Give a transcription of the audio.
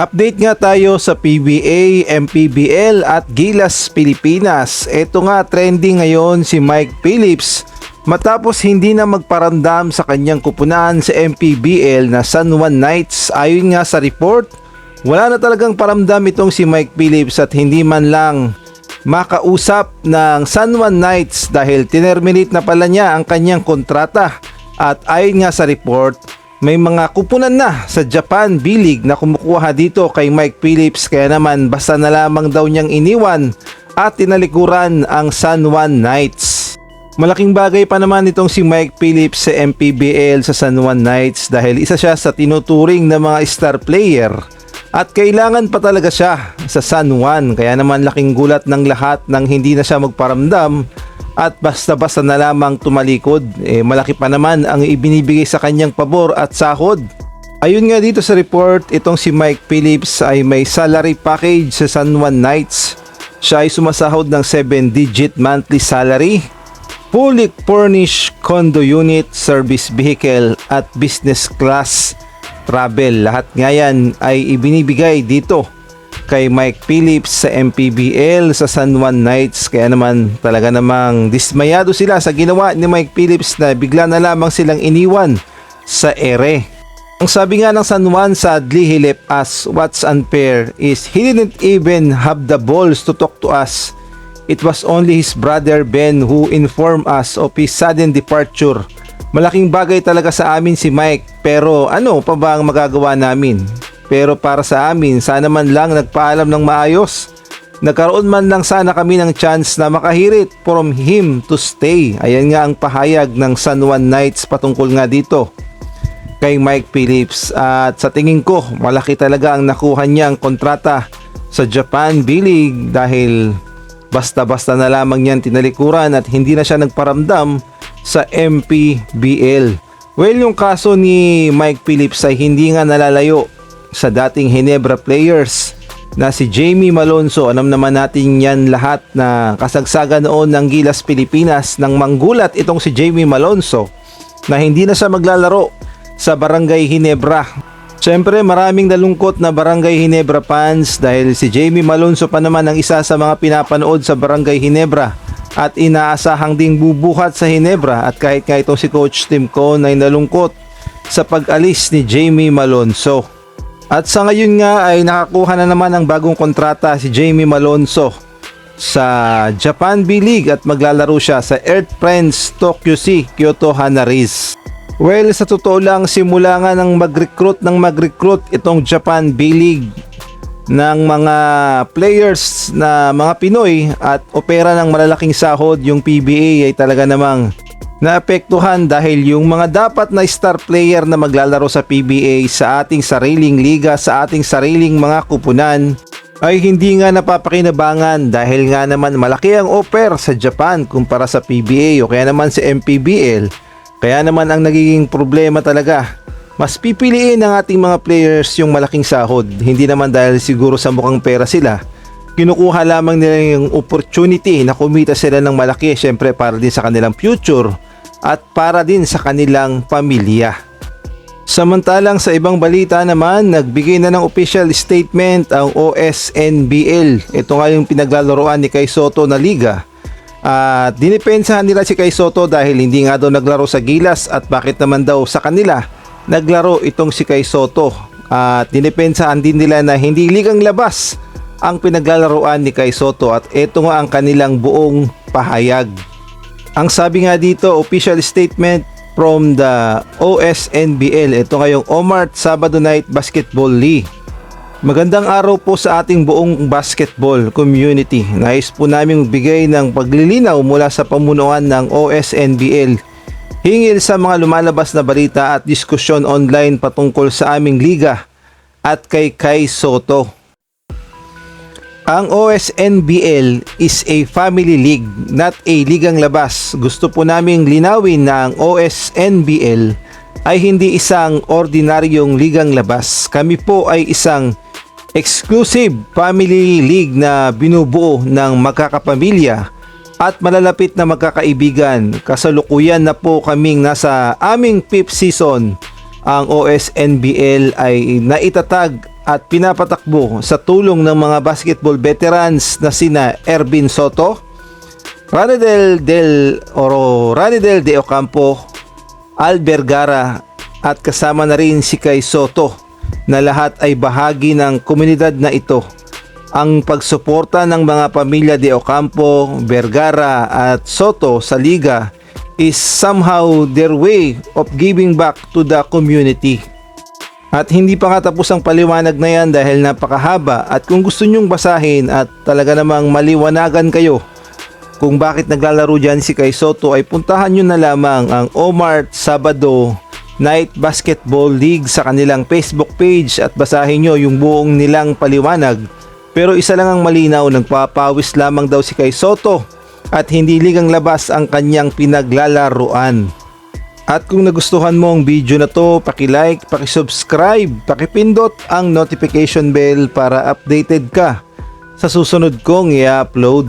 Update nga tayo sa PBA, MPBL at Gilas Pilipinas. Ito nga trending ngayon si Mike Phillips matapos hindi na magparamdam sa kanyang kupunan sa MPBL na San Juan Knights. Ayon nga sa report, wala na talagang paramdam itong si Mike Phillips at hindi man lang makausap ng San Juan Knights dahil tinerminate na pala niya ang kanyang kontrata. At ayon nga sa report, may mga kupunan na sa Japan B-League na kumukuha dito kay Mike Phillips, kaya naman basta na lamang daw niyang iniwan at tinalikuran ang San Juan Knights. Malaking bagay pa naman itong si Mike Phillips sa MPBL sa San Juan Knights dahil isa siya sa tinuturing na mga star player at kailangan pa talaga siya sa San Juan, kaya naman laking gulat ng lahat nang hindi na siya magparamdam at basta-basta na lamang tumalikod. Malaki pa naman ang ibinibigay sa kanyang pabor at sahod. Ayun nga dito sa report, itong si Mike Phillips ay may salary package sa San Juan Knights. Siya ay sumasahod ng 7-digit monthly salary, fully furnished condo unit, service vehicle at business class travel. Lahat nga yan ay ibinibigay dito kay Mike Phillips sa MPBL sa San Juan Knights, kaya naman talaga namang dismayado sila sa ginawa ni Mike Phillips na bigla na lamang silang iniwan sa ere. Ang sabi nga ng San Juan, sadly he left us. What's unfair is he didn't even have the balls to talk to us. It was only his brother Ben who informed us of his sudden departure. Malaking bagay talaga sa amin si Mike, pero ano pa ba ang magagawa namin? Pero para sa amin, sana man lang nagpaalam ng maayos. Nagkaroon man lang sana kami ng chance na makahirit from him to stay. Ayan nga ang pahayag ng San Juan Knights patungkol nga dito kay Mike Phillips. At sa tingin ko, malaki talaga ang nakuha niyang kontrata sa Japan B-League dahil basta-basta na lamang niyan tinalikuran at hindi na siya nagparamdam sa MPBL. Well, yung kaso ni Mike Phillips ay hindi nga nalalayo sa dating Ginebra players na si Jamie Malonzo. Alam naman natin yan lahat na kasagsagan noon ng Gilas Pilipinas nang manggulat itong si Jamie Malonzo na hindi na siya maglalaro sa Barangay Ginebra. Siyempre maraming nalungkot na Barangay Ginebra fans dahil si Jamie Malonzo pa naman ang isa sa mga pinapanood sa Barangay Ginebra at inaasahang ding bubuhat sa Ginebra. At kahit nga itong si Coach Tim Cone ay nalungkot sa pag-alis ni Jamie Malonzo. At sa ngayon nga ay nakakuha na naman ang bagong kontrata si Jamie Malonzo sa Japan B-League at maglalaro siya sa Earth Friends Tokyo C Kyoto Hanaris. Well, sa totoo lang, simula nga ng mag-recruit itong Japan B-League ng mga players na mga Pinoy at opera ng malalaking sahod, yung PBA ay talaga namang naapektuhan dahil yung mga dapat na star player na maglalaro sa PBA sa ating sariling liga, sa ating sariling mga kupunan ay hindi nga napapakinabangan dahil nga naman malaki ang offer sa Japan kumpara sa PBA o kaya naman sa MPBL. Kaya naman ang nagiging problema talaga, mas pipiliin ng ating mga players yung malaking sahod, hindi naman dahil siguro sa mukhang pera sila. Kinukuha lamang nila yung opportunity na kumita sila ng malaki, syempre para din sa kanilang future at para din sa kanilang pamilya. Samantalang sa ibang balita naman, nagbigay na ng official statement ang OSNBL. Ito nga yung pinaglalaroan ni Kai Sotto na liga. At dinipensahan nila si Kai Sotto dahil hindi nga daw naglaro sa Gilas at bakit naman daw sa kanila naglaro itong si Kai Sotto. At dinipensahan din nila na hindi ligang labas ang pinaglalaroan ni Kai Sotto at ito nga ang kanilang buong pahayag. Ang sabi nga dito, official statement from the OSNBL. Ito ngayong Omart Sabado Night Basketball League. Magandang araw po sa ating buong basketball community. Nais po namin magbigay ng paglilinaw mula sa pamunuan ng OSNBL hinggil sa mga lumalabas na balita at diskusyon online patungkol sa aming liga at kay Kai Sotto. Ang OSNBL is a family league, not a ligang labas. Gusto po naming linawin na ang OSNBL ay hindi isang ordinaryong ligang labas. Kami po ay isang exclusive family league na binubuo ng magkakapamilya at malalapit na magkakaibigan. Kasalukuyan na po kaming nasa aming 5th season. Ang OSNBL ay naitatag at pinapatakbo sa tulong ng mga basketball veterans na sina Ervin Soto, Ranidel de Ocampo, Al Vergara at kasama na rin si Kay Soto na lahat ay bahagi ng komunidad na ito. Ang pagsuporta ng mga pamilya de Ocampo, Vergara at Soto sa liga is somehow their way of giving back to the community. At hindi pa nga tapos ang paliwanag na yan dahil napakahaba, at kung gusto nyong basahin at talaga namang maliwanagan kayo kung bakit naglalaro dyan si Kay Soto, ay puntahan nyo na lamang ang Omart Sabado Night Basketball League sa kanilang Facebook page at basahin nyo yung buong nilang paliwanag. Pero isa lang ang malinaw, nagpapawis lamang daw si Kay Soto at hindi ligang labas ang kanyang pinaglalaruan. At kung nagustuhan mo ang video na to, paki-like, paki-subscribe, paki-pindot ang notification bell para updated ka sa susunod kong i-upload.